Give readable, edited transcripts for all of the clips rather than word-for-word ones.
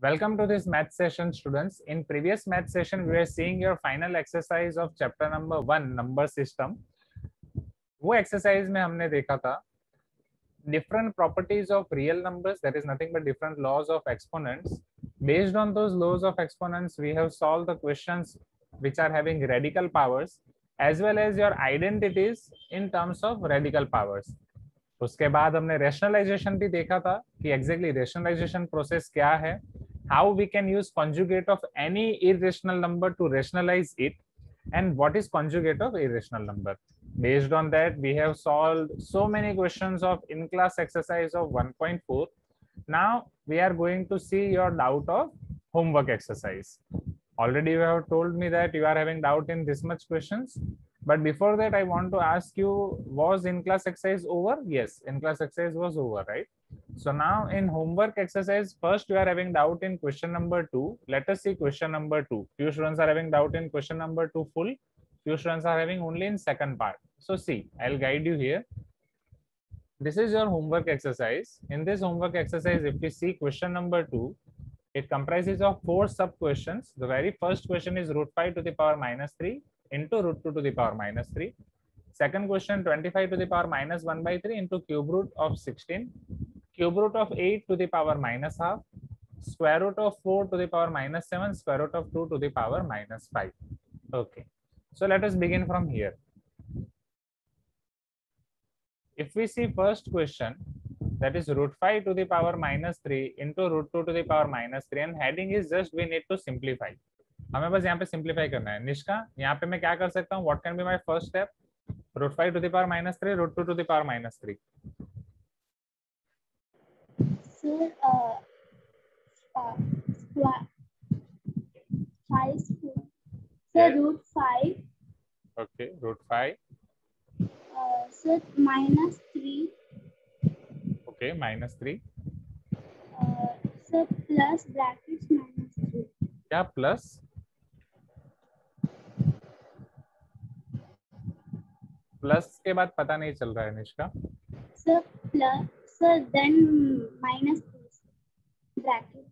Welcome to this math session, students. In previous math session, we were seeing your final exercise of chapter number 1, number system. वो exercise में हमने देखा था different properties of real numbers, that is nothing but different laws of exponents. Based on those laws of exponents, we have solved the questions which are having radical powers as well as your identities in terms of radical powers. उसके बाद हमने rationalization भी देखा था कि exactly rationalization process क्या है, how we can use conjugate of any irrational number to rationalize it, and what is conjugate of irrational number. Based on that, we have solved so many questions of in-class exercise of 1.4. Now we are going to see your doubt of homework exercise. Already you have told me that you are having doubt in this much questions. But before that, I want to ask you, was in-class exercise over? Yes, in-class exercise was over, right? So now in homework exercise, first you are having doubt in question number 2. Let us see question number 2. Few students are having doubt in question number 2 full. Few students are having only in second part. So see, I'll guide you here. This is your homework exercise. In this homework exercise, if we see question number 2, it comprises of 4 sub questions. The very first question is root 5 to the power minus 3 into root 2 to the power minus 3. Second question, 25 to the power minus 1 by 3 into cube root of 16. Cube root of 8 to the power minus half. Square root of 4 to the power minus 7. Square root of 2 to the power minus 5. Okay. So let us begin from here. If we see first question, that is root 5 to the power minus 3 into root 2 to the power minus 3, and heading is just we need to simplify. हमें बस यहाँ पे simplify करना है. निष्का, यहाँ पे मैं क्या कर सकता हूँ? What can be my first step? Root 5 to the power minus 3, root 2 to the power minus 3. Sir, 5 square. Sir, Yes. root 5. Okay, root 5. Sir, minus 3. Okay, minus 3. Sir, plus brackets minus 3. क्या plus? Plus के बाद पता नहीं चल रहा है Nishka. Sir, plus. Sir, then minus 3. Brackets.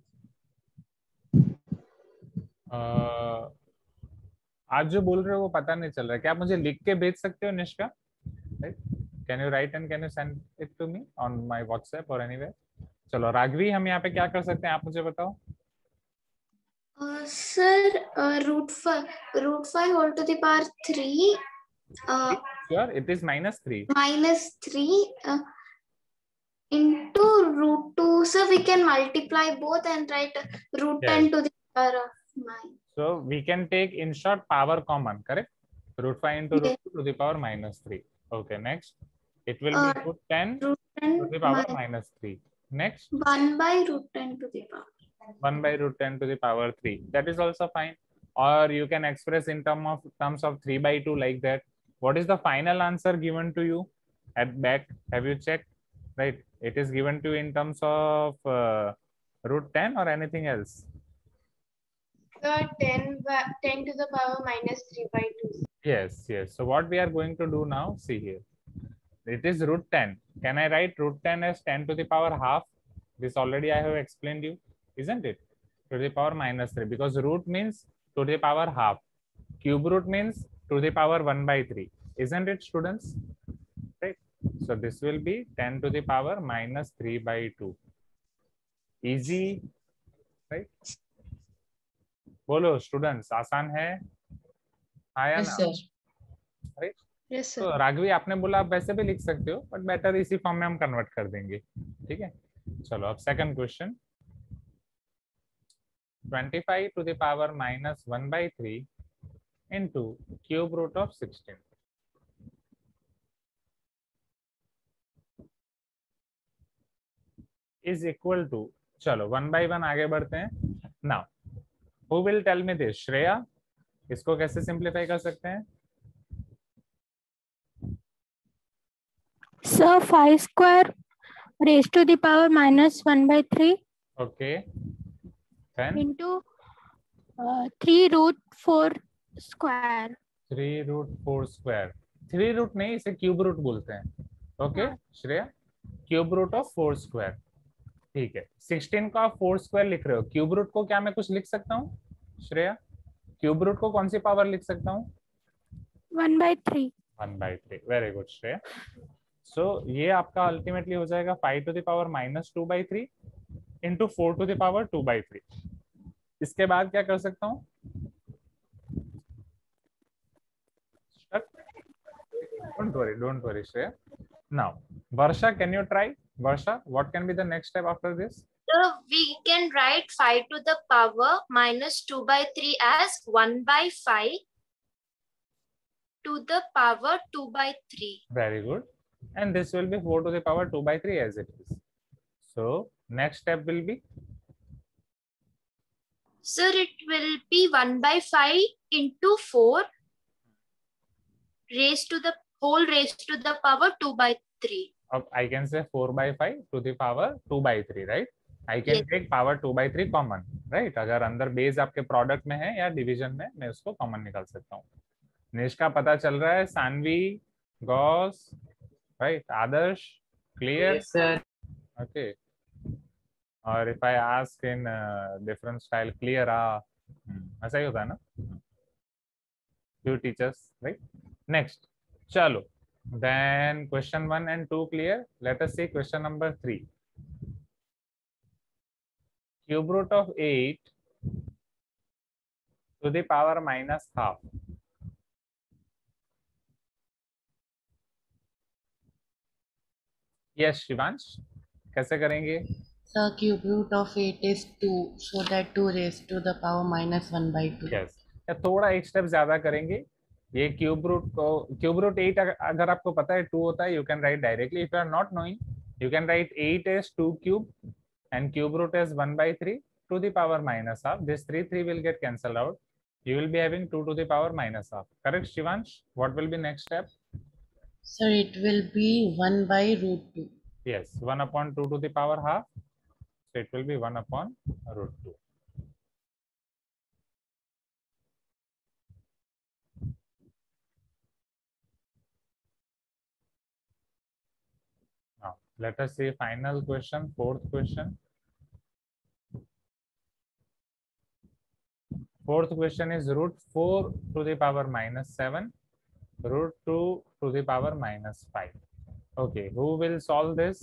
आज जो बोल रहे हो वो पता नहीं चल रहा है. क्या आप मुझे लिख के भेज सकते हो Nishka? Right? Can you write and can you send it to me on my WhatsApp or anywhere? चलो राघवी, हम यहाँ पे क्या कर सकते हैं, आप मुझे बताओ. Sir, root 5 whole to the power 3. Sure, it is minus 3. Minus 3 into root 2. So we can multiply both and write root Yes. 10 to the power of 9. So we can take in short power common, correct? Root 5 into root Yes. 2 to the power minus 3. Okay, next. It will be root 10 Root 10 to the power minus 3. Next. 1 by root 10 to the power. 1 by root 10 to the power 3. That is also fine. Or you can express in terms of 3 by 2 like that. What is the final answer given to you at back? Have you checked? Right. It is given to you in terms of root 10 or anything else. Sir, 10 to the power minus 3 by 2. Yes, yes. So what we are going to do now, see here. It is root 10. Can I write root 10 as 10 to the power half? This already I have explained you, isn't it? To the power minus 3, because root means to the power half. Cube root means to the power 1 by 3. Isn't it, students? Right. So this will be 10 to the power minus 3 by 2. Easy, right? बोलो students, आसान है? आया Yes, ना? sir. Right? Yes, sir. तो राघवी, आपने बोला आप वैसे भी लिख सकते हो, बट बेटर इसी फॉर्म में हम कन्वर्ट कर देंगे. ठीक है, चलो अब second question. 25 to the power minus 1 by 3 into cube root of 16. Is equal to, चलो 1 by 1 आगे बढ़ते हैं. Now, who will tell me this? Shreya, इसको कैसे सिंप्लीफाई कर सकते हैं? So 5 square raised to the power minus 1 by 3 Okay. Then into 3 root 4 square. 3 root 4 square. 3 root नहीं, इसे क्यूब रूट बोलते हैं. Okay Shreya, cube root of 4 square. ठीक है, 16 को आप 4 स्क्वायर लिख रहे हो, क्यूब रूट को क्या मैं कुछ लिख सकता हूँ श्रेया? क्यूब रूट को कौन सी पावर लिख सकता हूँ? 1/3. 1/3. Very good Shreya. सो ये आपका अल्टीमेटली हो जाएगा 5 to the power -2/3 into 4 to the power 2/3. इसके बाद क्या कर सकता हूँ? Don't worry, Shreya. Now, Varsha, can you try? Varsha, what can be the next step after this? So we can write 5 to the power -2/3 as 1/5 to the power 2/3. Very good. And this will be 4 to the power 2/3 as it is. So, next step will be? Sir, it will be 1/5 into 4 raised to the whole raised to the power 2/3. I can say 4/5 to the power 2/3, right? I can Yes. take power 2/3 common, right? अगर अंदर base आपके product में है या division में, मैं उसको common निकाल सकता हूँ. निष्का पता चल रहा है, सानवी, गौस, राइट, आदर्श, क्लियर? Yes, sir. Okay. और if I ask in different style, clear? ऐसा ही होता है ना? Few teachers, right? Next, चलो. Then question 1 and 2 clear. Let us see question number 3. Cube root of 8 to the power -half. Yes, Shivansh, कैसे करेंगे? The cube root of 8 is 2, so that 2 raised to the power -1/2. Yes. या थोड़ा एक step ज्यादा करेंगे. ये cube root 8 अगर आपको पता है 2 होता है, you can write directly. If you are not knowing, you can write 8 as 2 cube and cube root as 1/3 to the power -half. This 3 will get cancelled out. You will be having 2 to the power -half. Correct, Shivansh? What will be next step? Sir, it will be 1/√2. Yes, 1/2 to the power half. So it will be 1/√2. Now, let us see final question, fourth question. Fourth question is √4 to the power -7, √2 to the power -5. Okay, who will solve this?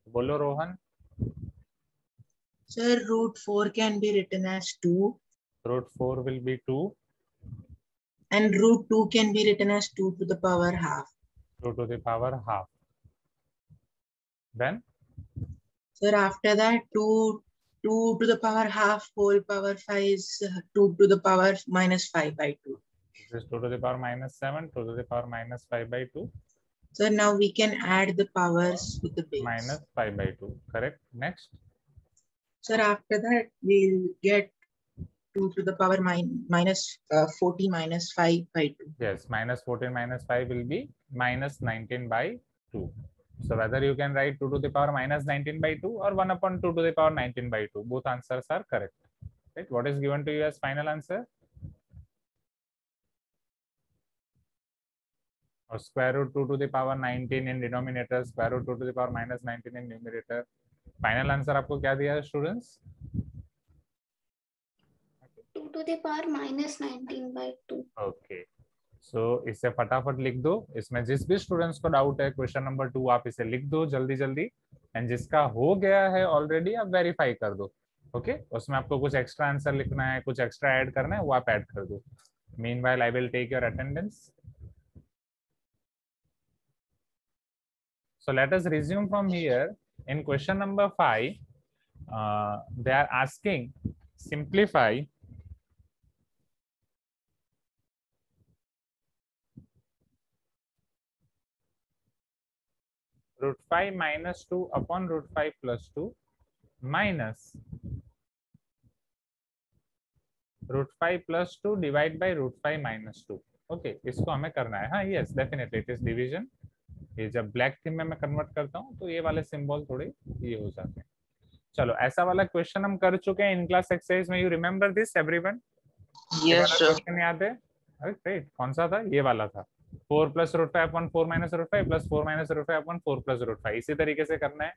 Bolo, Rohan. Sir, √4 can be written as 2 √4 will be 2, and √2 can be written as 2 to the power half. 2 to the power half. Then? Sir, after that, 2 to the power half whole power 5 is 2 to the power -5/2. This is 2 to the power -7, 2 to the power -5/2. So now we can add the powers with the base. -5/2, correct. Next. Sir, after that, we'll get 2 to the power -40 -5/2. Yes, -14 -5 will be -19/2. So whether you can write 2 to the power -19/2 or 1/2 to the power 19/2, both answers are correct. Right? What is given to you as final answer? Or square root 2 to the power 19 in denominator, square root 2 to the power -19 in numerator. Final answer आपको क्या दिया है students? 2 to the power -19/2. Okay. So इसे फटाफट लिख दो. इसमें जिस भी स्टूडेंट्स को डाउट है क्वेश्चन नंबर 2, आप इसे लिख दो जल्दी जल्दी. एंड जिसका हो गया है ऑलरेडी, आप वेरीफाई कर दो. ओके, उसमें आपको कुछ एक्स्ट्रा आंसर लिखना है, कुछ एक्स्ट्रा ऐड करना है, वो आप ऐड कर दो. Meanwhile I will take your attendance. So let us resume from here. In question number 5, they are asking simplify √5 - 2 upon √5 + 2 minus √5 + 2 divide by √5 - 2. Okay, इसको हमें करना है. हाँ, yes, definitely it is division. ये जब ब्लैक थीम में मैं convert करता हूँ तो ये वाले सिंबल थोड़े ये हो जाते हैं. चलो, ऐसा वाला क्वेश्चन हम कर चुके हैं इन क्लास एक्सरसाइज में. You remember this everyone? Yes, sir. Question याद है? अरे ग्रेट. कौन सा था? ये वाला था. 4 + √5 upon 4 - √5 + 4 - √5 upon 4 + √5. इसी तरीके से करना है.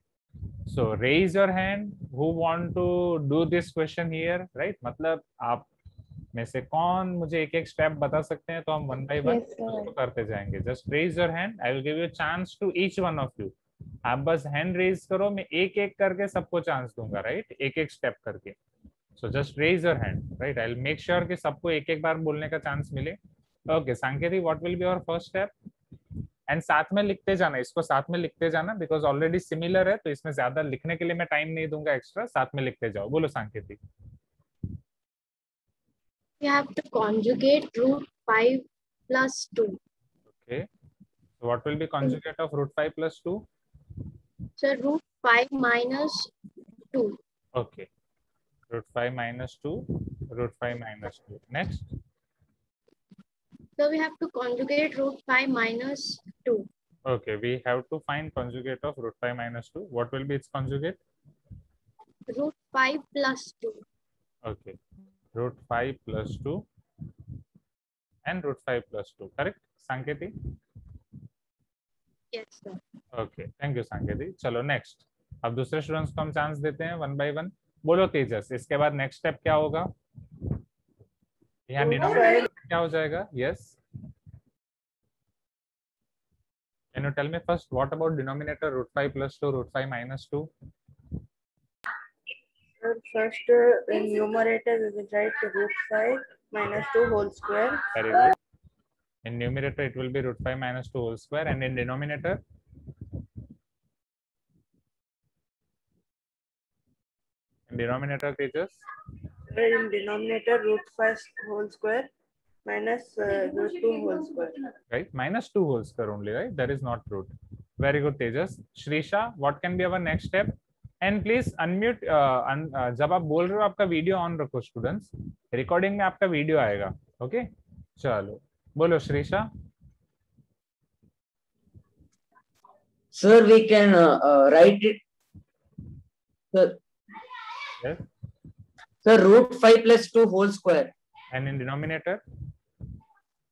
So raise your hand who want to do this question here, right? मतलब आप में से कौन मुझे एक एक स्टेप बता सकते हैं, तो हम वन बाय वन करते जाएंगे. Just raise your hand, I will give you chance to each one of you. आप बस हैंड रेज करो, मैं एक एक करके सबको चांस दूंगा, राइट? एक एक स्टेप करके. So just raise your hand, right? I will make sure कि सबको एक एक बार बोलने का चांस मिले. ओके सांकेतिक, what will be your first step? And साथ में लिखते जाना, इसको साथ में लिखते जाना, बिकॉज ऑलरेडी सिमिलर है, तो इसमें ज्यादा लिखने के लिए मैं टाइम नहीं दूंगा एक्स्ट्रा. साथ में लिखते जाओ. बोलो सांकेतिक. We have to conjugate root 5 plus 2. Okay. So what will be conjugate of root 5 plus 2? So root 5 minus 2. Okay. Root 5 minus 2. Root 5 minus 2. Next. So we have to conjugate root 5 minus 2. Okay. We have to find conjugate of root 5 minus 2. What will be its conjugate? Root 5 plus 2. Okay. Root 5 plus 2 and root 5 plus 2. Correct? Sanketi? Yes, sir. Okay. Thank you, Sanketi. चलो next. अब दूसरे students को हम chance देते हैं one by one. बोलो तेजस, इसके बाद नेक्स्ट स्टेप क्या होगा? यहाँ डिनोमिनेटर क्या हो जाएगा? Yes. Can you tell me first what about denominator root 5 plus 2, root 5 minus 2? First, in numerator, we will write root 5 minus 2 whole square. Very good. In numerator, it will be root 5 minus 2 whole square. And in denominator? In denominator, teachers? In denominator, root 5 whole square minus root 2 whole square. Right? Minus 2 whole square only, right? That is not root. Very good, Tejas. Shrisha, what can be our next step? And please unmute. जब आप बोल रहे हो आपका video on रखो students. Recording में आपका video आएगा. ओके चलो बोलो Shrisha. Sir, we can write it. Sir, Yes. sir, root 5 plus 2 whole square. And in denominator?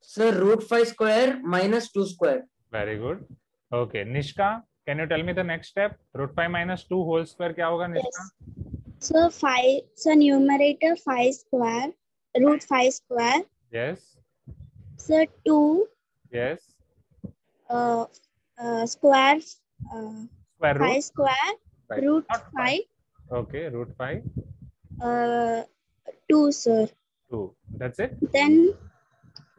Sir, root 5 square minus 2 square. Very good. Okay, Nishka, can you tell me the next step? Root 5 minus 2 whole square क्या होगा Nishka? So 5, so numerator 5 square, root 5 square. Yes. So 2 Yes. Square, Square root. 5 square, Right. root Not 5, Okay, root 5. 2 sir. 2. That's it. Then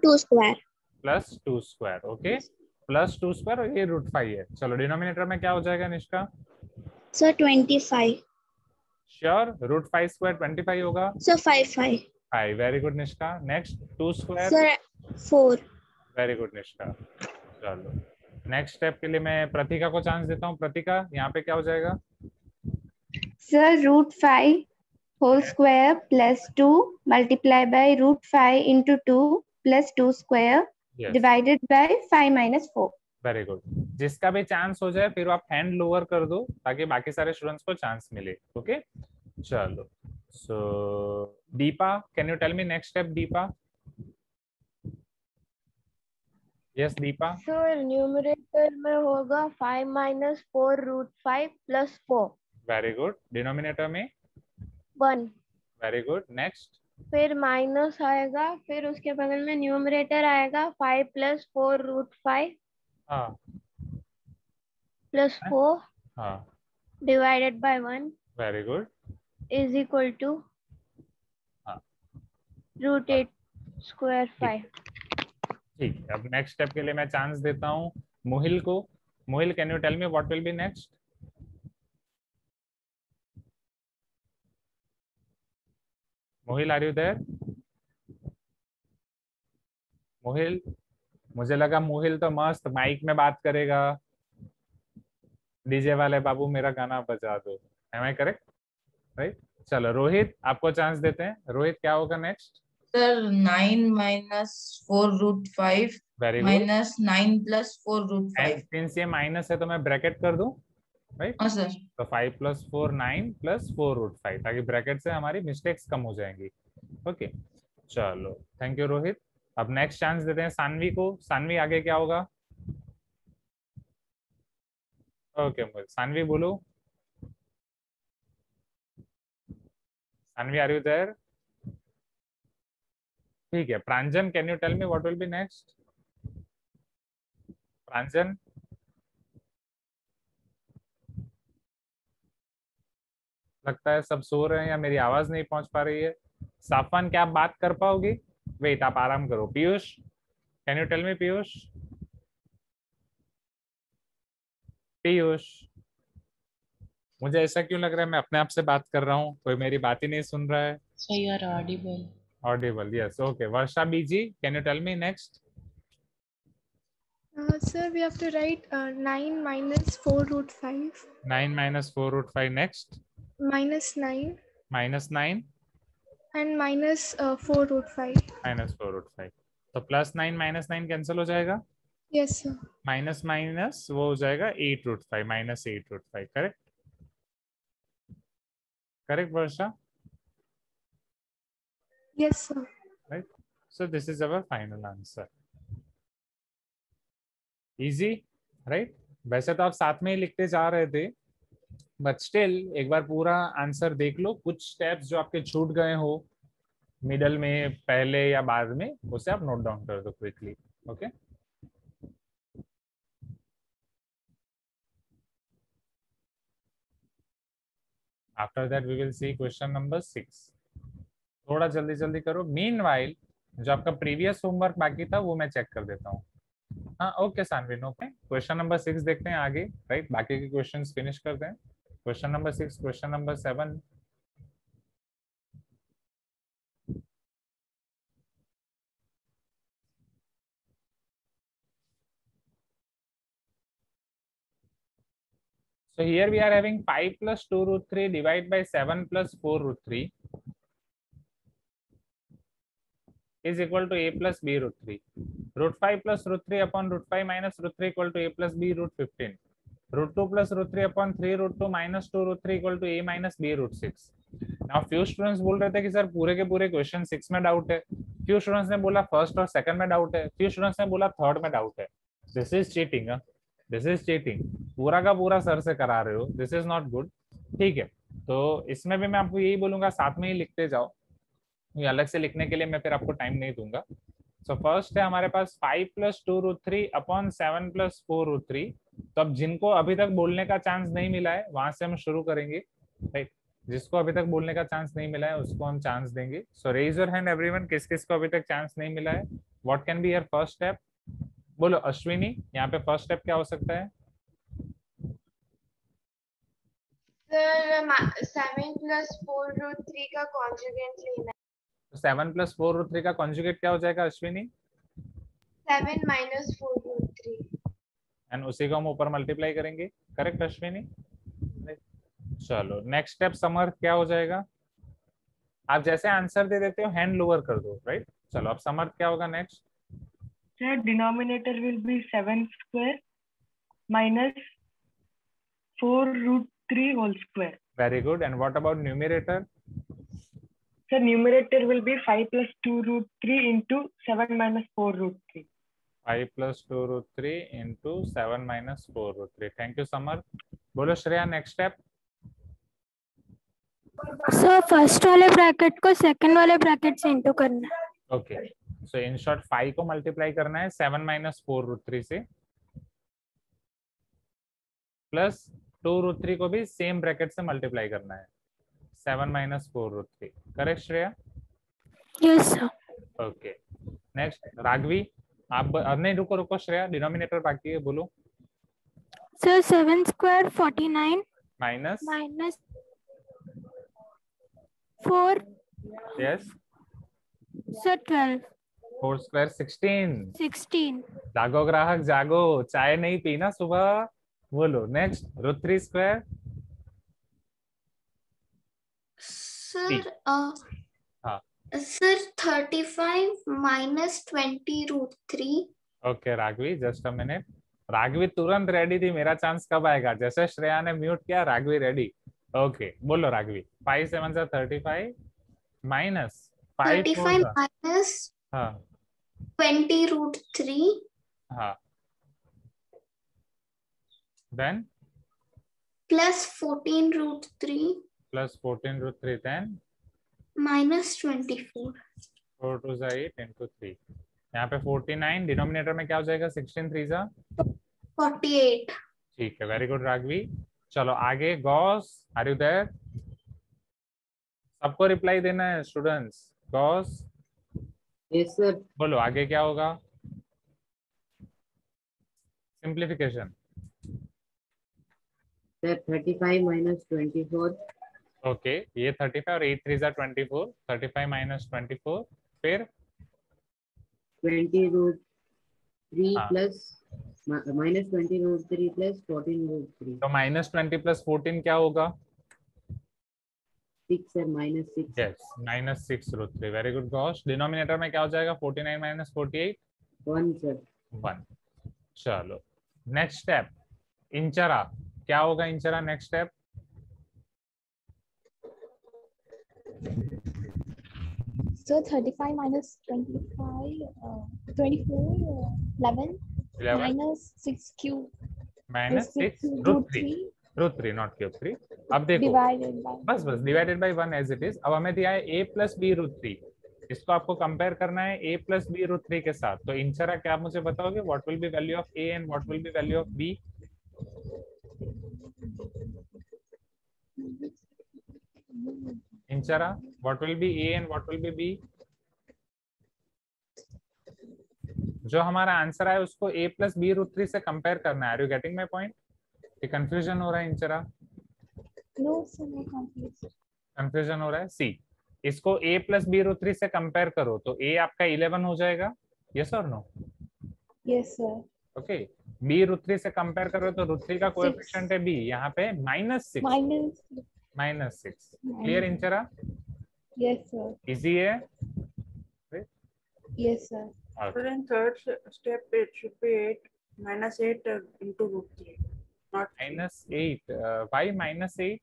2 square. Plus 2 square. Okay. Plus 2 square और ये root 5 है. चलो denominator में क्या हो जाएगा Nishka? So 25. Sure. Root 5 square 25 होगा. So 5. 5. Very good Nishka. Next 2 square. Sir 4. Very good Nishka. चलो नेक्स्ट स्टेप के लिए मैं प्रतीका को चांस देता हूँ. प्रतीका यहाँ पे क्या हो जाएगा? Sir, root 5 whole square plus 2 multiplied by root 5 into 2 plus 2 square Yes. divided by 5 minus 4. Very good. जिसका भी चांस हो जाए फिर आप हैंड लोअर कर दो ताकि बाकी सारे स्टूडेंट्स को चांस मिले. ओके चलो. So Deepa, can you tell me next step? Deepa. Yes Deepa. So numerator में होगा 5 minus 4 root 5 plus 4. Very good. Denominator में 1. Very good. नेक्स्ट. फिर माइनस आएगा, फिर उसके बगल में न्यूमरेटर आएगा 5 plus 4 root 5 हाँ plus 4 हाँ. divided by 1 very good. is equal to हाँ. root 8 square 5. ठीक है. अब नेक्स्ट स्टेप के लिए मैं चांस देता हूँ मोहिल को. Mohil, can you tell me what will be next? Mohil, are you there? Mohil, मुझे लगा मोहिल तो मस्त माइक में बात करेगा. डीजे वाले बाबू मेरा गाना बजा दो. Am I correct? राइट. चलो रोहित, आपको चांस देते हैं. रोहित क्या होगा next? Sir, 9 minus 4 root 5 very good. minus 9 plus 4 root 5. Since ये माइनस है तो मैं ब्रैकेट कर दूं. राइट. हाँ सर. तो 5 plus 4 9 plus 4 root 5 ताकि ब्रैकेट से हमारी मिस्टेक्स कम हो जाएंगी. ओके चलो थैंक यू रोहित. अब नेक्स्ट चांस देते हैं सानवी को. सानवी आगे क्या होगा? ओके सानवी बोलो. Anvi, are you there? ठीक है. Pranjan, can you tell me what will be next? Pranjan, लगता है सब सो रहे हैं या मेरी आवाज नहीं पहुंच पा रही है. साफवान, क्या आप बात कर पाओगी? वेट, आप आराम करो. Piyush, can you tell me? Piyush, Piyush, मुझे ऐसा क्यों लग रहा है मैं अपने आप से बात कर रहा हूँ, कोई मेरी बात ही नहीं सुन रहा है. So you are audible. Audible, yes. Okay. Varsha BG, can you tell me next? Sir, we have to write 9 minus 4 root 5. 9 minus 4 root 5. Next. Minus 9. Minus 9. And minus 4 root 5. Minus 4 root 5. तो plus 9 minus 9 cancel हो जाएगा. Yes, sir. Minus minus वो हो जाएगा 8 root 5. Minus 8 root 5. Correct? Correct, Varsha? Yes, sir. Right. So this is our final answer. Easy, right? वैसे तो आप साथ में ही लिखते जा रहे थे, बट स्टिल एक बार पूरा आंसर देख लो. कुछ स्टेप्स जो आपके छूट गए हो मिडल में, पहले या बाद में, उसे आप नोट डाउन कर दो quickly. Okay. After that we will see question number 6. थोड़ा जल्दी जल्दी करो. मीनवाइल जो आपका प्रीवियस होमवर्क बाकी था वो मैं चेक कर देता हूँ. हाँ, okay Saanvi, okay. Question number 6 देखते हैं आगे. राइट, बाकी के क्वेश्चंस फिनिश करते हैं. Question number 6, question number 7. So here we are having 5 plus 2 root 3 divided by 7 plus 4 root 3 is equal to a plus b root 3. Root 5 plus root 3 upon root 5 minus root 3 equal to a plus b root 15. Root 2 plus root 3 upon 3 root 2 minus 2 root 3 equal to a minus b root 6. Now few students बोल रहे थे कि sir पूरे के पूरे question 6 में doubt है. Few students ने बोला फर्स्ट और सेकंड में डाउट है. Few students ने बोला थर्ड में डाउट है. This is cheating. This is cheating. पूरा का पूरा सर से करा रहे हो. This is not good. ठीक है, तो इसमें भी मैं आपको यही बोलूंगा, साथ में ही लिखते जाओ. ये अलग से लिखने के लिए मैं फिर आपको टाइम नहीं दूंगा. सो फर्स्ट है हमारे पास 5 plus 2 root 3 upon 7 plus 4 root 3. तो अब जिनको अभी तक बोलने का चांस नहीं मिला है वहां से हम शुरू करेंगे. राइट, जिसको अभी तक बोलने का चांस नहीं मिला है उसको हम चांस देंगे. सो रेज योर हैंड एवरीवन, किस किस को अभी तक चांस नहीं मिला है. What can be your first step? बोलो अश्विनी, यहाँ पे फर्स्ट स्टेप क्या हो सकता है? सर 7 plus 4 root 3 का कॉन्जुगेट लेना है. 7 plus 4 root 3 का कॉन्जुगेट क्या हो जाएगा अश्विनी? 7 minus 4 root 3. एंड उसी को हम ऊपर मल्टीप्लाई करेंगे. करेक्ट अश्विनी? चलो नेक्स्ट स्टेप समर्थ क्या हो जाएगा? आप जैसे आंसर दे देते हो हैंड लोअर कर दो. राइट, चलो अब समर्थ क्या होगा next? Sir, denominator will be 7 square minus 4 root 3 whole square. Very good. And what about numerator? Sir, numerator will be 5 plus 2 root 3 into 7 minus 4 root 3. 5 plus 2 root 3 into 7 minus 4 root 3. Thank you, Samar. बोलो Shreya, next step. Sir first वाले bracket को second वाले bracket से into करना है. Okay, so in short 5 को multiply करना है 7 minus 4 root 3 से, प्लस 2 root 3 को भी सेम ब्रैकेट से मल्टीप्लाई करना है 7 minus 4 root 3. Correct Shreya? Yes sir. Okay, next Raghavi. आप नहीं, रुको रुको श्रेया, डिनोमिनेटर बाकी है, बोलो. Sir 7 square 49 minus 4. Yes, sir 12. 4 square 16. जागो ग्राहक जागो, चाय नहीं पीना सुबह. बोलो नेक्स्ट. Root 3 square. सर हाँ sir 35 minus 20 root 3. Okay Raghavi, just a minute. Raghavi तुरंत रेडी थी, मेरा चांस कब आएगा. जैसे श्रेया ने म्यूट किया राघवी रेडी. ओके, बोलो राघवी. 5 7 से 35 माइनस 35 minus हाँ 20 root 3. हाँ, then Plus 14 root 3. Plus 14 root 3, then -24. 4 2 जा 8 into 3. यहाँ पे 49 डिनोमिनेटर में क्या हो जाएगा? 16 3 जा 48. ठीक है, वेरी गुड राघवी. चलो आगे. Ghaus, are you there? सबको रिप्लाई देना है स्टूडेंट्स. Gauss yes sir. बोलो आगे क्या होगा? सिंप्लीफिकेशन. Sir 35 minus 24. ओके, ये 35 और 8 3 जा 24. 35 minus 24 फिर 20 root 3 हाँ. plus minus 20 root 3 plus 14 root 3. तो -20 + 14 क्या होगा? 6 sir, -6. Yes, -6 root 3. Very good gosh. Denominator में क्या हो जाएगा? 49 minus 48 1 सर. 1. चलो नेक्स्ट स्टेप. इंचरा क्या होगा? Inchara next step. So 35 minus 25, 24, 11, 11 minus 6 cube. -6 root 3. root 3 not cube 3. अब देखो Divided by. बस divided by 1 as it is. अब हमें दिया है a + b root 3. इसको आपको कंपेयर करना है a + b root 3 के साथ. तो इंचरा क्या आप मुझे बताओगे? What will be value of a and what will be value of b? Inchara, what will be a and what will be b? जो हमारा आंसर है उसको a + b root 3 से कंपेयर करना है. Are you getting my point? ये confusion हो रहा है Inchara? No, sir, no conflict. Confusion हो रहा है. सी, इसको a + b root 3 से कंपेयर करो तो a आपका 11 हो जाएगा. यस और no? Yes, sir. Okay. b root 3 से कंपेयर करो तो root 3 का कोएफिशिएंट है b. यहाँ पे -6. -6. Clear Inchara? Yes, sir. Easy है? Yes, sir. Okay. In third step, it should be 8 minus 8 into root 3. Not -8. Why -8?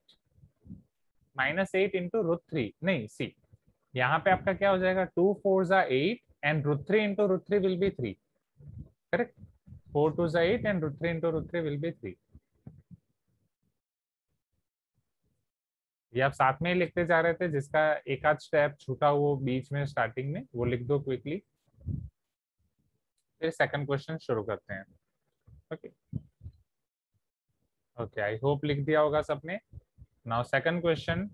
-8 into root 3. नहीं, सी यहाँ पे आपका क्या हो जाएगा? 2 4 जा 8 and root 3 into root 3 will be 3. Correct? 4 2 जा 8 and root 3 into root 3 will be 3. ये आप साथ में ही लिखते जा रहे थे. जिसका एक आध स्टेप छूटा वो बीच में स्टार्टिंग में वो लिख दो क्विकली. फिर सेकंड क्वेश्चन शुरू करते हैं. ओके ओके, आई होप लिख दिया होगा सबने. Now second question.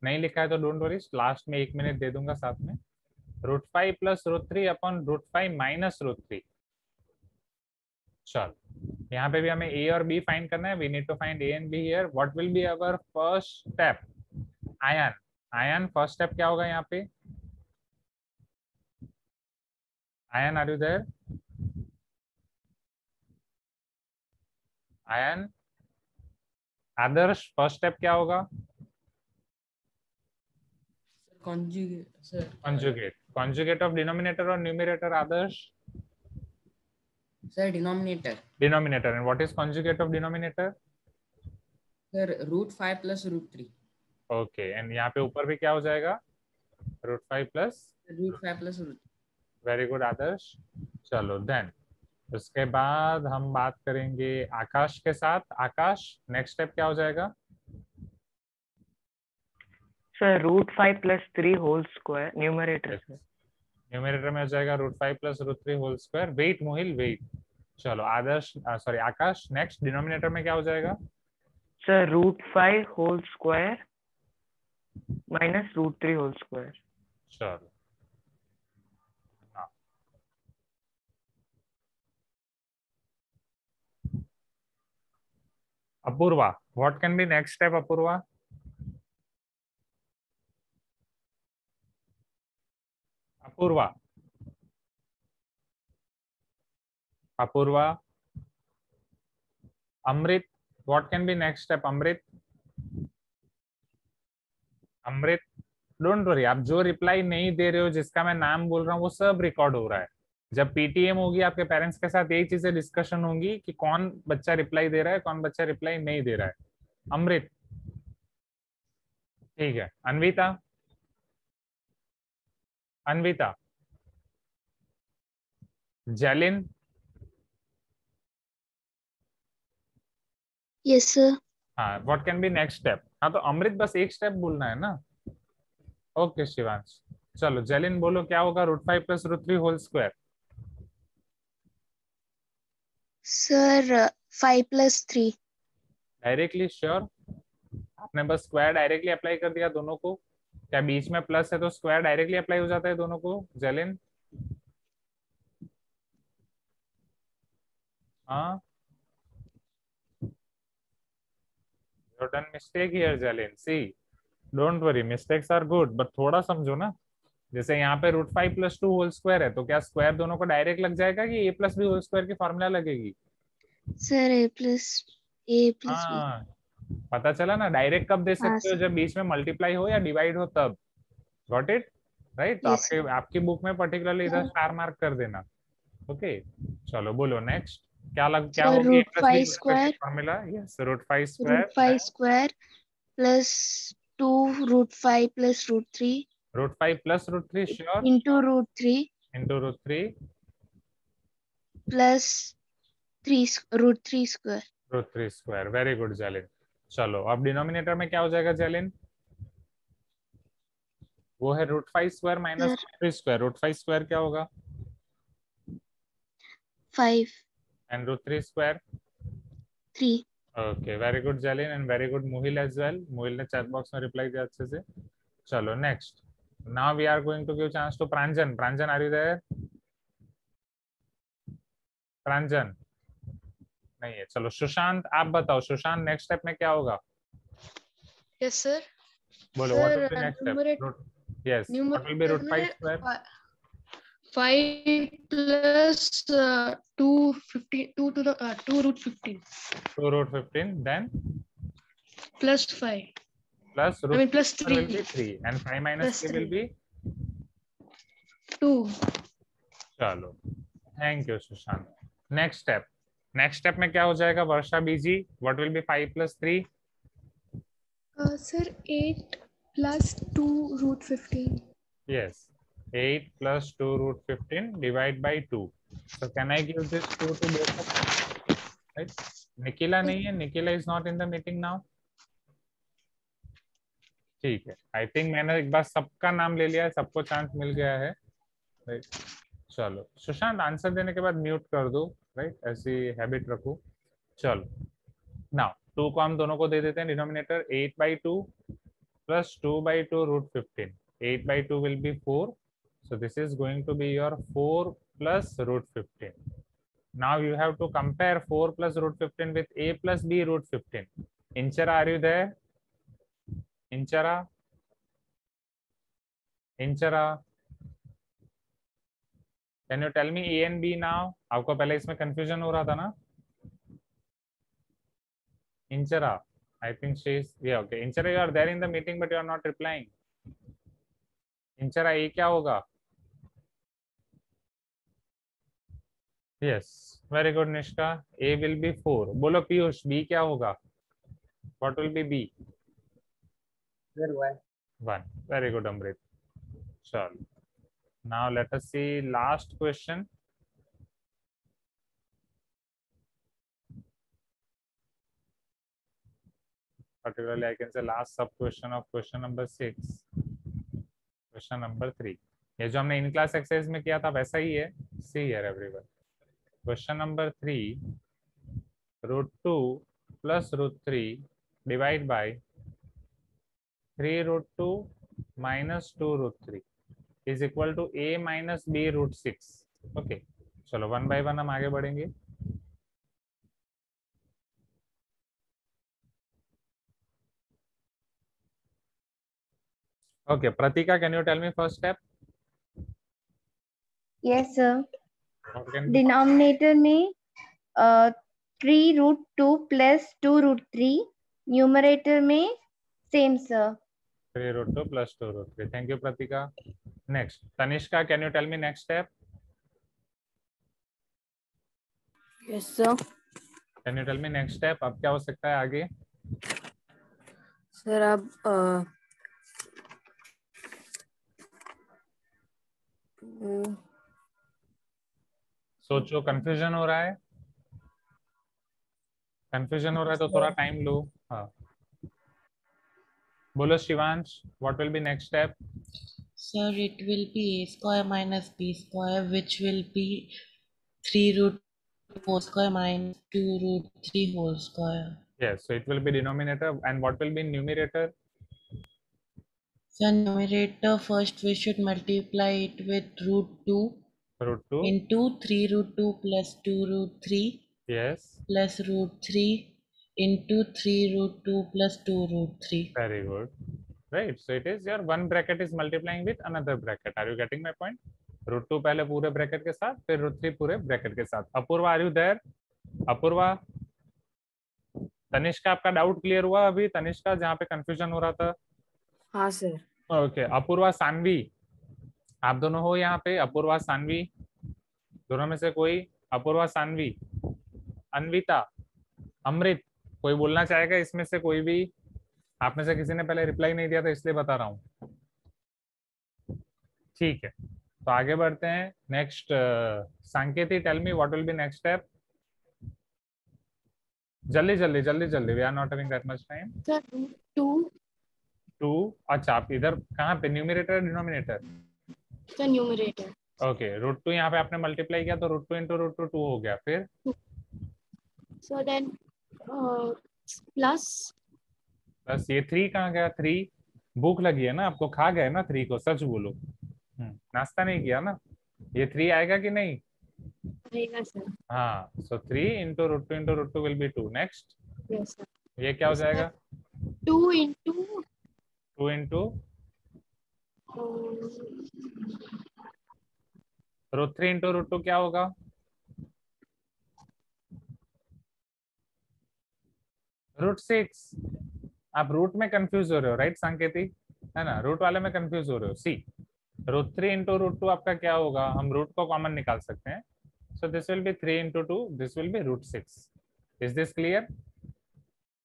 नहीं लिखा है तो डोंट वरी, लास्ट में 1 मिनट दे दूंगा साथ में. √5 + √3 अपॉन √5 माइनस √3. चल यहाँ पे भी हमें a और b फाइंड करना है. We need to find a and b here. What will be our first step? Ayan. Ayan first step क्या होगा यहाँ पे? Ayan, are you there? Ayan. Adarsh first step क्या होगा? conjugate. Conjugate of denominator or numerator, Adarsh? Sir, denominator. Denominator. And what is conjugate of denominator? Sir, √5 + √3. Okay. And यहाँ पे ऊपर भी क्या हो जाएगा? √5 plus √3. वेरी गुड आदर्श. चलो देन उसके बाद हम बात करेंगे आकाश के साथ. आकाश नेक्स्ट स्टेप क्या हो जाएगा? Sir √5 + 3 whole square numerator. Numerator में हो जाएगा √5 + √3 whole square. Wait Mohil wait. चलो Adarsh sorry Akash next denominator में क्या हो जाएगा? Sir √5 whole square minus √3 whole square. चलो Apoorva, what can be next step? Apoorva. Apoorva. Apoorva. Amrit, what can be next step? Amrit. Amrit don't worry, आप जो रिप्लाई नहीं दे रहे हो जिसका मैं नाम बोल रहा हूँ वो सब रिकॉर्ड हो रहा है. जब पीटीएम होगी आपके पेरेंट्स के साथ यही चीजें डिस्कशन होंगी कि कौन बच्चा रिप्लाई दे रहा है कौन बच्चा रिप्लाई नहीं दे रहा है. अमृत ठीक है. अन्विता. अन्विता. जैलिन. Yes sir. हाँ, what can be next step? हाँ तो अमृत बस एक स्टेप बोलना है ना. ओके शिवांश, चलो जेलिन बोलो क्या होगा √5 + √3 whole square. Sir 5 + 3। Directly sure, आपने बस स्क्वायर डायरेक्टली अप्लाई कर दिया दोनों को, क्या बीच में प्लस है तो स्क्वायर डायरेक्टली अप्लाई हो जाता है दोनों को। जेलिन हाँ, you done mistake here Jalin, see don't worry, mistakes are good but थोड़ा समझो ना। जैसे यहाँ पे √5 + 2 होल स्क्वायर है तो क्या स्क्वायर दोनों को डायरेक्ट लग जाएगा कि a + b होल स्क्वायर की फॉर्मूला लगेगी। Sir a + b। हाँ, पता चला ना, डायरेक्ट कब दे हाँ सकते हो, सर। जब बीच में मल्टीप्लाई हो या डिवाइड हो तब। Got it right. तो Yes, आपके आपकी बुक में पर्टिकुलरली इधर स्टार मार्क कर देना। ओके चलो बोलो नेक्स्ट, क्या सर होगी a + b √5 होल स्क्वायर की square formula. Yes √5 square √5 square plus 2 √5 + √3 √5 + √3 sure into √3 into √3 plus 3 √3 square. √3 square, very good Jelin. चलो अब डिनोमिनेटर में क्या हो जाएगा जेलिन, वो है √5 स्क्वायर माइनस √3 स्क्वायर। √5 स्क्वायर क्या होगा 5 and √3 square 3। Okay very good Jelin and very good Muhil as well. Muhil ने चैट बॉक्स में रिप्लाई दिया अच्छे से। चलो next, now we are going to give chance to Pranjan. Pranjan are you there. Pranjan नहीं है, चलो सुशांत आप बताओ, सुशांत नेक्स्ट स्टेप में क्या होगा। Yes, sir. बोलो what will be next step. Yes what will B √5 square 5 plus 2 to the 2 √15 2 √15 then plus 5 plus I mean plus √3 will 3 be 3 and 5 minus plus 3 will 3 be 2. चलो thank you Sushant. Next step में क्या हो जाएगा वर्षा बीजी, what will B 5 + 3 Sir, 8 plus 2 √15. yes 8 + 2 √15 divide by 2, so can I give this 2 to both of them, right? Nikila नहीं है, Nikila is not in the meeting now। ठीक है, I think मैंने एक बार सबका नाम ले लिया है, सबको चांस मिल गया है राइट। चलो सुशांत आंसर देने के बाद म्यूट कर दो राइट, ऐसी हैबिट रखो। चलो नाउ 2 को हम दोनों को दे देते हैं denominator 8/2 plus 2/2 √15। 8/2 will be 4, so this is going to be your 4 plus √15। now you have to compare 4 plus √15 with a plus b √15। Inchara, are you there? Inchara can you tell me a and b now। आपको पहले इसमें confusion हो रहा था ना। Inchara, I think she is, yeah okay Inchara you are there in the meeting but you are not replying। Inchara a क्या होगा। yes very good Nishka, a will be 4। बोलो पीयूष b क्या होगा, what will be b 1। very good अमृत। चलो now let us see last question। particularly I can say last sub question of question number 6, question number 3। ये जो हमने in class exercise में किया था वैसा ही है। See here everyone, question number 3 √2 plus √3 divide by 3 √2 minus 2 √3 is equal to a minus b √6। Okay चलो 1 by 1 हम आगे बढ़ेंगे। Okay, Pratika, can you tell me first step? Yes, sir. What can be? Denominator में 3 √2 plus 2 √3, numerator में same, sir. 3 √2 plus 2 √3। Thank you, Pratika. Next, Tanishka, can you tell me next step? Yes, sir. Can you tell me next step? अब क्या हो सकता है आगे? Sir अब सोचो, कंफ्यूजन हो रहा है? कंफ्यूजन हो रहा है तो थोड़ा टाइम लो। हाँ बोलो Shivansh, what will be next step? Sir, it will be a square minus b square, which will be 3 root 4 square minus 2 root 3 whole square. Yes, so it will be denominator. And what will be numerator? So numerator, first we should multiply it with root 2. Root 2. Into 3 root 2 plus 2 root 3. Yes. Plus root 3 into 3 root 2 plus 2 root 3. Very good. Right. So it is your one bracket is multiplying with another bracket. Are you getting my point? Root 2 पहले पूरे bracket के साथ, फिर root 3 पूरे bracket के साथ. Apoorva, are you there? Apoorva, Tanishka, आपका doubt clear हुआ अभी? तनिष्का, जहाँ पे कंफ्यूजन हो रहा था. हाँ सर. ओके. अपूर्वा, सानवी, आप दोनों हो यहाँ पे? अपूर्वा, सानवी, दोनों में से कोई? अपूर्वा, सानवी, अन्विता, अमृत, कोई बोलना चाहेगा इसमें से? कोई भी? आप में से किसी ने पहले रिप्लाई नहीं दिया था इसलिए बता रहा हूँ. ठीक है, तो आगे बढ़ते हैं. Next, Sanketi, tell me what will be next step. जल्दी जल्दी जल्दी जल्दी, we are not having that much time. Sir 2. अच्छा, आप इधर कहाँ पे, numerator denominator? Sir numerator. Okay. Root 2 यहाँ पे आपने मल्टीप्लाई किया तो रूट 2 इंटू रूट 2 हो गया. फिर सो देन प्लस ये 3 कहाँ गया? 3 भूख लगी है ना आपको, खा गए ना 3 को? सच बोलो, नाश्ता नहीं किया ना? ये 3 आएगा कि नहीं? आएगा सर. हाँ. So 3 into root 2 will be 2. Next, yes sir. ये क्या हो जाएगा? 2 इंटू रूट 3 इंटू रूट 2 क्या होगा? रूट 6. आप रूट में कंफ्यूज हो रहे हो, राइट संकेती, है ना? रूट वाले में कंफ्यूज हो रहे हो. सी, रूट 3 इंटू रूट 2 आपका क्या होगा? हम रूट को कॉमन निकाल सकते हैं. So this will be 3 into 2, this will be root 6. Is this clear?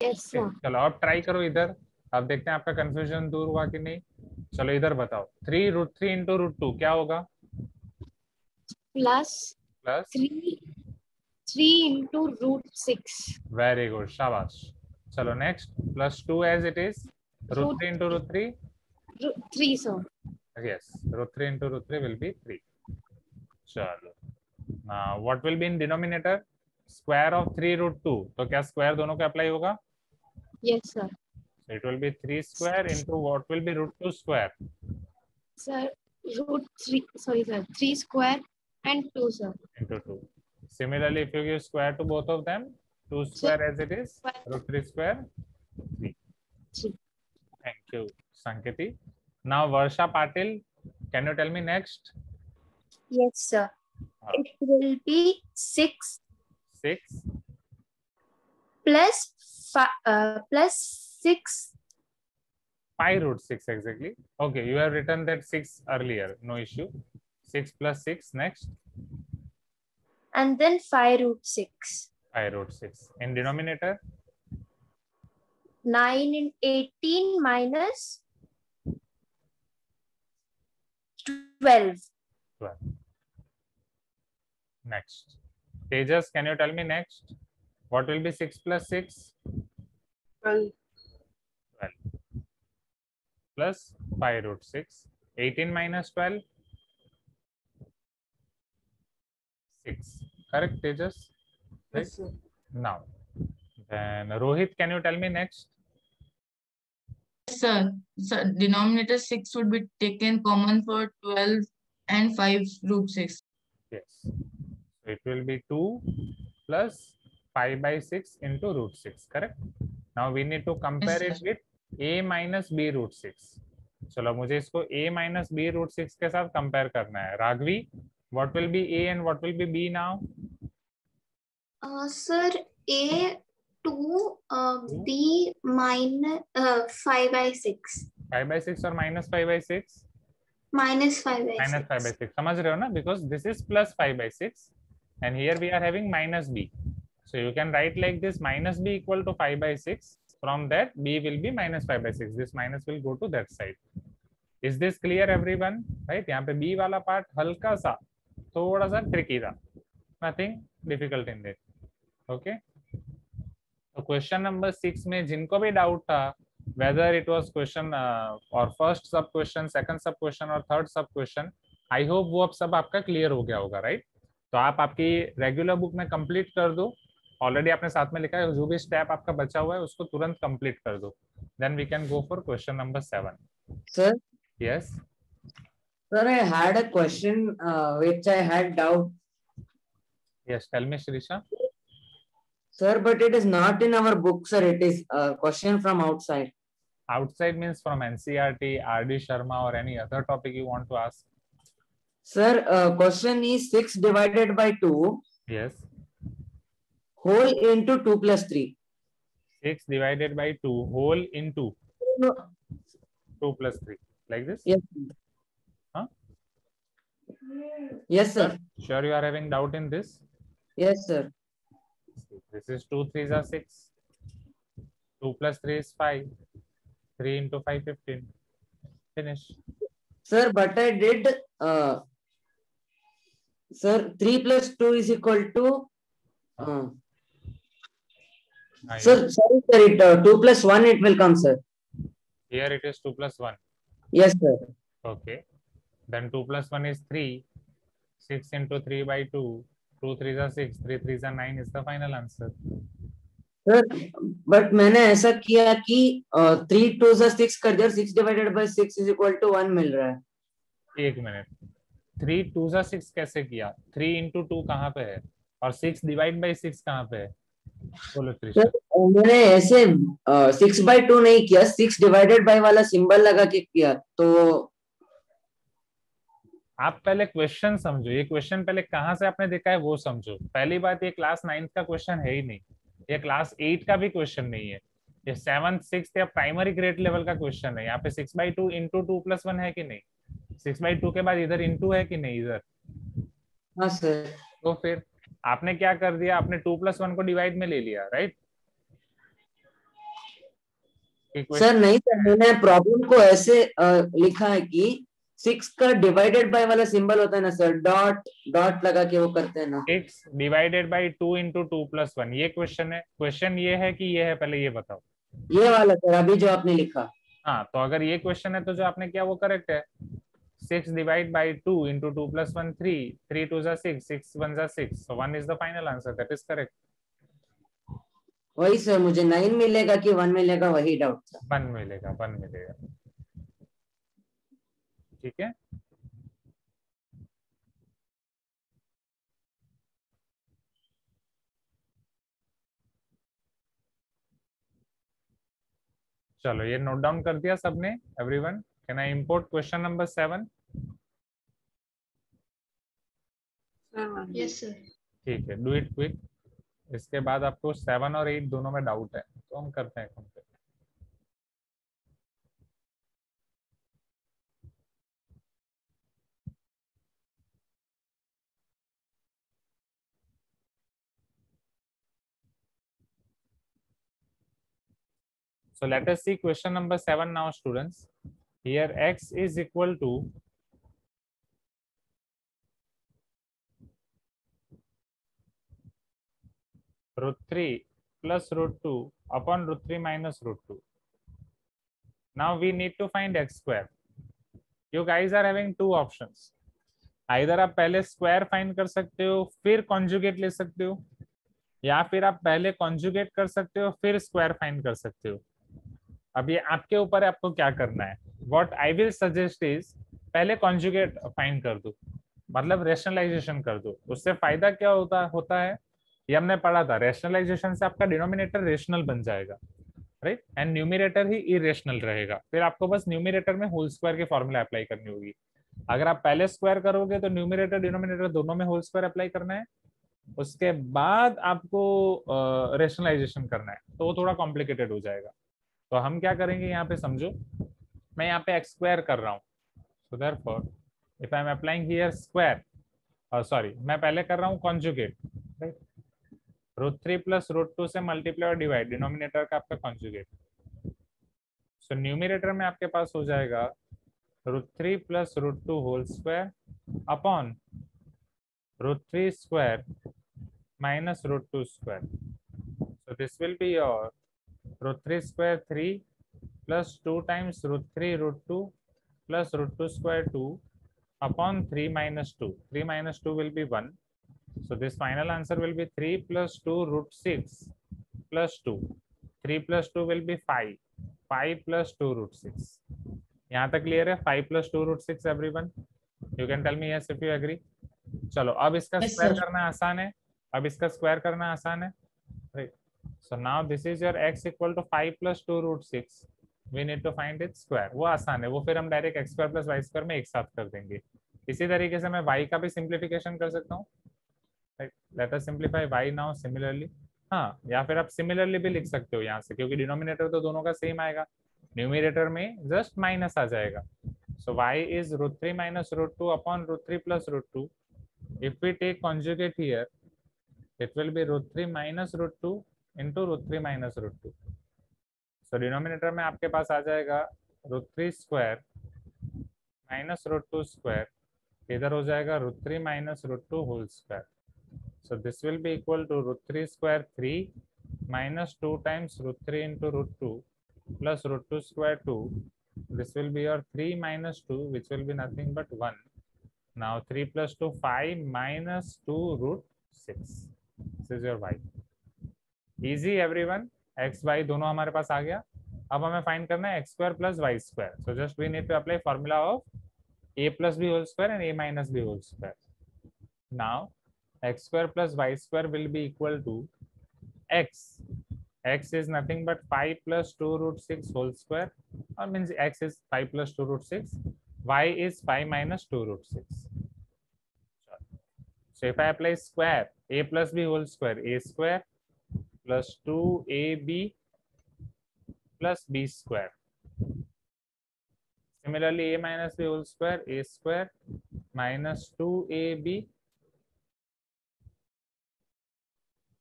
Yes sir. चलो अब ट्राई करो इधर, अब देखते हैं आपका कंफ्यूजन दूर हुआ कि नहीं. चलो इधर बताओ. 3 रूट 3 इंटू रूट 2 क्या होगा? Plus 3 into root 6. Very good, शाबाश. चलो next, plus 2 as it is. Root 3 into root 3. 3 sir. Yes, root 3 into root 3 will be 3. चलो, now what will be in denominator? Square of 3 root 2. तो क्या square दोनों का apply होगा? Yes sir. So it will be 3 square into what will be root 2 square? Sir, root 3. Sorry sir. 3 square and 2 sir. Into 2. Similarly, if you give square to both of them, 2 square as it is, root 3 square, 3. Thank you, Sanketi. Now Varsha Patil, can you tell me next? Yes, sir. It will be 6 plus 6. 5 root 6 exactly. Okay, you have written that 6 earlier, no issue. 6 plus 6, next. And then 5 root 6. 5 root 6. In denominator? 9 and 18 minus 12. 12. Next. Tejas, can you tell me next? What will be 6 plus 6? 12. 12. Plus 5 root 6. 18 minus 12? 6. Correct, Tejas? Right? Yes, sir. Now, then Rohit, can you tell me next? Sir, denominator 6 would be taken common for 12 and 5 root 6. Yes. So it will be 2 plus 5 by 6 into root 6, correct? Now we need to compare it with a minus b root 6. चलो मुझे इसको a minus b root 6 के साथ compare करना है. Ragvi, what will be a and what will be b now? Sir, a 2, b minus 5 by 6. 5 by 6 or minus 5 by 6? Minus 5 by 6. Minus 5 by 6. समझ रहे हो ना? Because this is plus 5 by 6 and here we are having minus b. So you can write like this, minus b equal to 5 by 6. From that, b will be minus 5 by 6. This minus will go to that side. Is this clear everyone? Right? यहाँ पे b वाला part हल्का सा थोड़ा सा tricky था. Nothing difficult in it. Okay? तो question number 6 में जिनको भी डाउट था whether it was question or first sub question, second sub question और third sub question, I hope वो अब सब आपका क्लियर हो गया होगा, राइट? तो आप आपकी रेगुलर बुक में कंप्लीट कर दो, ऑलरेडी आपने साथ में लिखा है, जो भी स्टेप आपका बचा हुआ है उसको तुरंत कंप्लीट कर दो, then we can go for question number 7. Sir, Yes. sir, I had a question which I had doubt. Yes, tell me, Shrisha. Sir, but it is not in our book, sir. It is a question from outside. Outside means from NCERT, RD Sharma, or any other topic you want to ask? Sir, question is 6 divided by 2. Yes. Whole into 2 plus 3. 6 divided by 2 whole into No. 2 plus 3. Like this? Yes. Huh? Yes, sir. Sure you are having doubt in this? Yes, sir. This is 2 3s are 6. 2 plus 3 is 5. 3 into 5, 15. Finish. Sir, but I did, sir, 3 plus 2 is equal to, sir, sorry, sir, it, 2 plus 1 it will come, sir. Here it is 2 plus 1. Yes, sir. Okay. Then 2 plus 1 is 3. 6 into 3 by 2. 2 3s are 6. 3 3s are 9 is the final answer. Sir, but मैंने ऐसा किया कि 3 2s are 6 कर दिया और 6 divided by 6 is equal to 1 मिल रहा है. एक मिनट, 3 2s are 6 कैसे किया? 3 into 2 कहाँ पे है और 6 divide by 6 कहाँ पे है? बोलो त्रिशा. मैंने ऐसे 6 by 2 नहीं किया, 6 divided by वाला सिंबल लगा के किया. तो आप पहले क्वेश्चन समझो, ये क्वेश्चन पहले कहाँ से आपने देखा है वो समझो. पहली बात, ये क्लास 9th का क्वेश्चन है ही नहीं, ये क्लास 8 का भी क्वेश्चन नहीं है, ये 7th 6th या प्राइमरी ग्रेड लेवल का क्वेश्चन है. यहाँ पे 6 by 2 into 2 plus 1 है कि नहीं? 6 by 2 के बाद इधर इंटू है कि नहीं इधर? हाँ सर. तो फिर आपने क्या कर दिया, आपने 2 plus 1 को डिवाइड में ले लिया, राइट? सर नहीं सर, मैंने प्रॉब्लम को ऐसे लिखा है कि 6 का डिवाइडेड बाय वाला सिंबल होता है ना सर, डॉट डॉट लगा के वो करते हैं ना. 6 डिवाइडेड बाय 2 into 2 plus 1, ये क्वेश्चन है. क्वेश्चन ये है कि ये है, पहले ये बताओ. ये वाला सर अभी जो आपने लिखा. हाँ, तो अगर ये क्वेश्चन है तो जो आपने किया वो करेक्ट है. 6 divided by 2 into 2 plus 1 3. 3 2s are 6. 6 1s are 6. So 1 is the final answer. That is correct. वही सर, मुझे 9 मिलेगा कि 1 मिलेगा वही डाउट था. 1 मिलेगा, 1 मिलेगा. ठीक है. चलो ये नोट डाउन कर दिया सबने, everyone. Can I import question number 7? Yes sir. ठीक है, डू इट क्विक. इसके बाद आपको 7 और 8 दोनों में डाउट है तो हम करते हैं complete. So let us see question number 7 now, students. Here x is equal to √3 plus √2 upon √3 minus √2. Now we need to find x square. You guys are having two options. Either आप पहले square find कर सकते हो फिर conjugate ले सकते हो, या फिर आप पहले कॉन्जुगेट कर सकते हो फिर स्क्वायर फाइंड कर सकते हो. अब ये आपके ऊपर है आपको क्या करना है. What I will suggest is पहले कॉन्जुगेट फाइंड कर दो, मतलब रेशनलाइजेशन कर दो. उससे फायदा क्या होता है ये हमने पढ़ा था. रेशनलाइजेशन से आपका डिनोमिनेटर रेशनल बन जाएगा, right, and numerator he irrational रहेगा. फिर आपको बस न्यूमरेटर में होल स्क्वायर के फॉर्मूला अप्लाई करनी होगी. अगर आप पहले स्क्वायर करोगे तो न्यूमरेटर डिनोमिनेटर दोनों में होल स्क्वायर अप्लाई करना है, उसके बाद आपको रेशनलाइजेशन करना है, तो वो थोड़ा कॉम्प्लिकेटेड हो जाएगा. तो हम क्या करेंगे यहाँ पे समझो, मैं यहाँ पे एक्स स्क्वायर कर रहा हूँ. So therefore if I am applying here square, sorry मैं पहले कर रहा हूँ कॉन्जुगेट, राइट. √3 plus √2 से मल्टीप्लाई और डिवाइड, डिनोमिनेटर का आपका कॉन्जुगेट. सो न्यूमरेटर में आपके पास हो जाएगा √3 plus √2 whole square upon √3 square minus √2 square. So this will be your √3 square 3 plus 2 times root 3 root 2 plus root 2 square 2 upon 3 minus 2. 3 minus 2 will be 1. So this final answer will be 3 plus 2 root 6 plus 2. 3 plus 2 will be 5. 5 plus 2 root 6. यहाँ तक clear है? 5 plus 2 root 6 everyone. You can tell me yes if you agree. चलो अब इसका square करना आसान है. अब इसका स्क्वायर करना आसान है. Right. So now this is your x equal to 5 plus 2 root 6. We need to find its square. वो आसान है. वो फिर हम direct x square plus y square में एक साथ कर देंगे. इसी तरीके से मैं y का भी सिंप्लीफिकेशन कर सकता हूँ. Right. Let us simplify y now similarly. हाँ, या फिर आप सिमिलरली भी लिख सकते हो यहाँ से, क्योंकि डिनोमिनेटर तो दोनों का सेम आएगा. न्यूमिनेटर में जस्ट माइनस आ जाएगा. So y is root 3 minus root 2 upon root 3 plus root 2. If we take conjugate here, it will be root 3 minus root 2 into root 3 minus root 2. So denominator में आपके पास आ जाएगा root 3 square minus root 2 square. इधर हो जाएगा root 3 minus root 2 whole square. So this will be equal to root 3 square 3 minus 2 times root 3 into root 2 plus root 2 square 2. This will be your 3 minus 2, which will be nothing but 1. Now 3 plus 2, 5 minus 2 root 6. This is your y. Easy everyone. x, y दोनों हमारे पास आ गया. अब हमें find करना है x square plus y square. So just we need to apply formula of a plus b whole square and a minus b whole square. Now x square plus y square will be equal to x. X is nothing but 5 plus 2 root 6 whole square, or means x is 5 plus 2 root 6. Y is 5 minus 2 root 6. So if I apply square, a plus b whole square, a square plus 2ab plus b square. Similarly, a minus b whole square, a square minus 2ab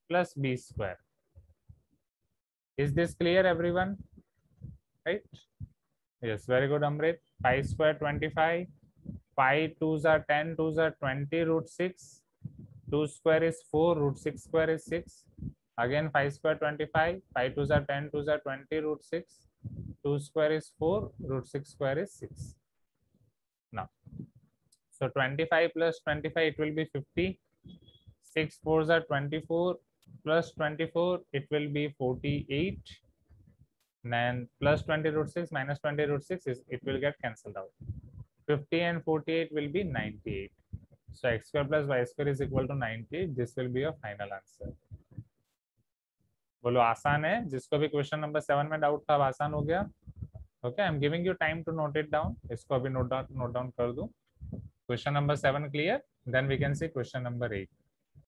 plus b square. Is this clear everyone? Right? Yes, very good Amrit. 5 square 25, 5 2s are 10, 2s are 20 root 6, 2 square is 4, root 6 square is 6. Again 5 square 25, 5 2s are 10, 2s are 20 root 6, 2 square is 4, root 6 square is 6. Now, so 25 plus 25, it will be 50. 6 4s are 24. Plus 24, it will be 48. And plus 20 root 6 minus 20 root 6 is it will get cancelled out. 50 and 48 will be 98. So x square plus y square is equal to 98. This will be your final answer. बोलो आसान है? जिसको भी question number 7 में doubt था अब आसान हो गया. Okay, I am giving you time to note it down. इसको अभी note down कर दूं. Question number 7 clear. Then we can see question number 8.